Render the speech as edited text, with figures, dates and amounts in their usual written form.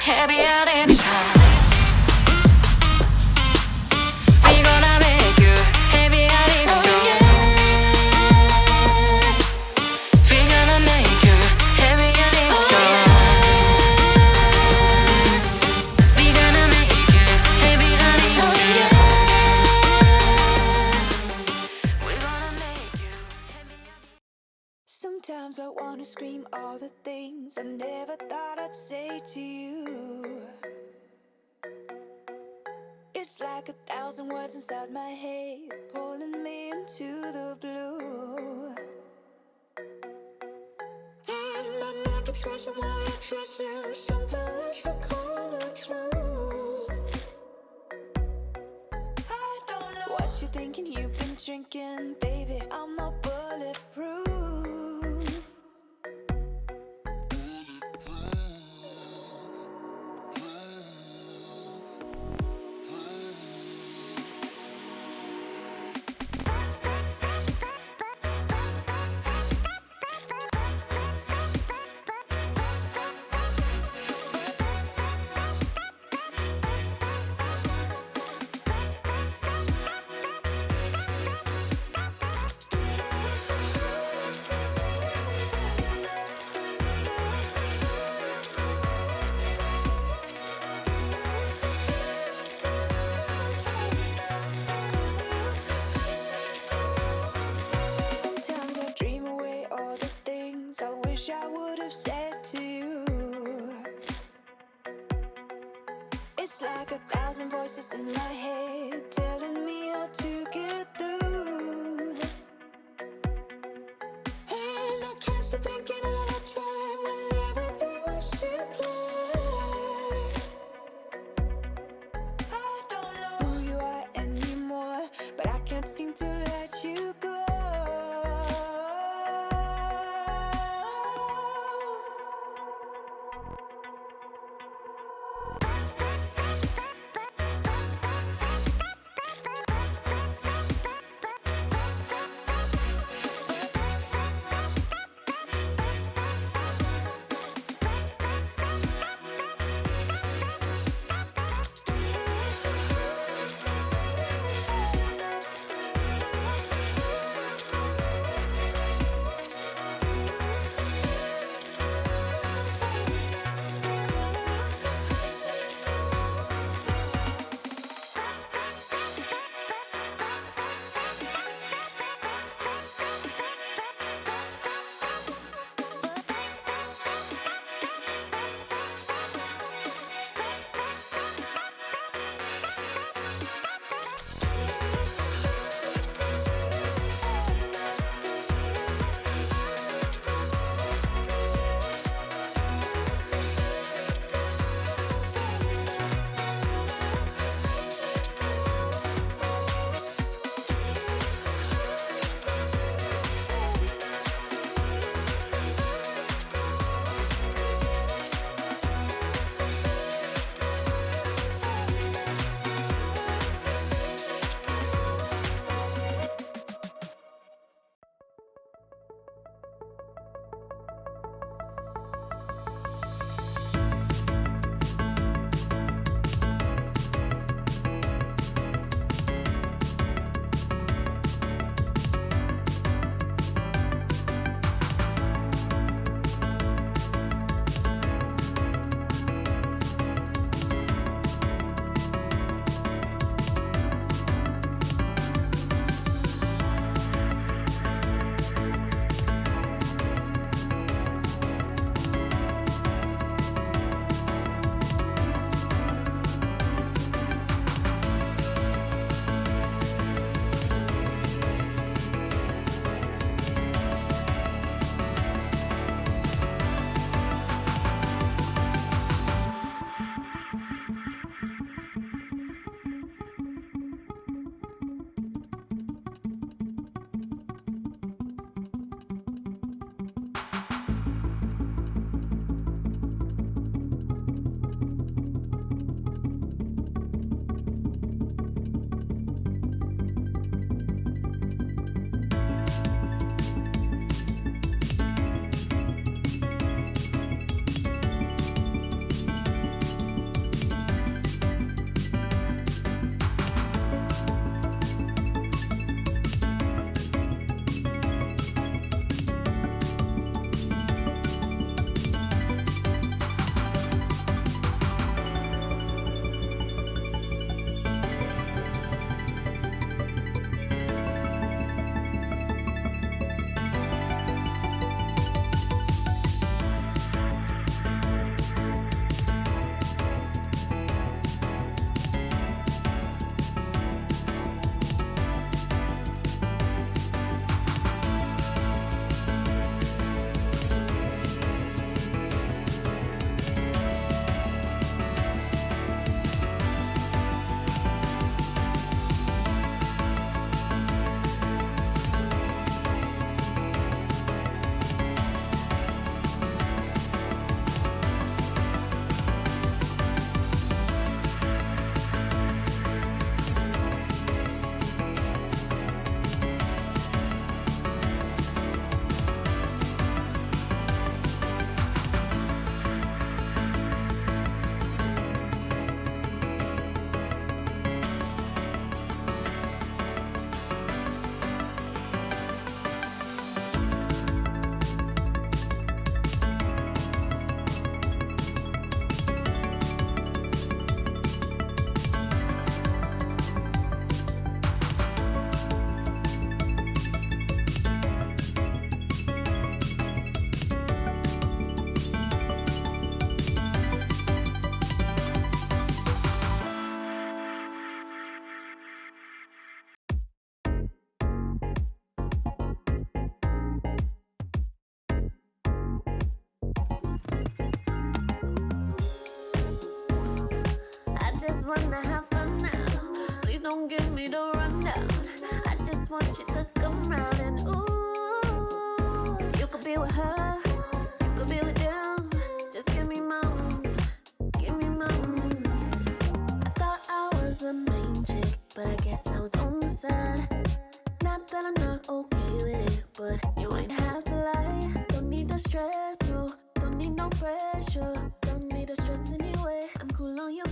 heavy addiction. We gonna make you heavy addiction. Oh, yeah. We gonna make you heavy addiction. Oh, yeah. We gonna make you heavy addiction. Oh, yeah. We gonna make you heavy addiction. Sometimes I wanna scream all the things I never thought I'd say to you. It's like 1,000 words inside my head, pulling me into the blue. And my mind keeps racing while I'm chasing something that you call the truth. I don't know what you're thinking, you've been drinking, baby. I'm not bulletproof. Sometimes I dream away all the things I wish I would have said to you. It's like 1,000 voices in my head telling me how to get through. And I can't stop thinking of a time when everything was simpler. I don't know who you are anymore, but I can't seem to let you go. just wanna have fun now. Please don't give me the rundown. I just want you to come round and ooh, you could be with her, you could be with them. Just give me mom, give me mom. I thought I was the main chick, but I guess I was on the side. Not that I'm not okay with it, but you ain't have to lie. Don't need the stress, no, don't need no pressure. Don't need the stress anyway. I'm cool on your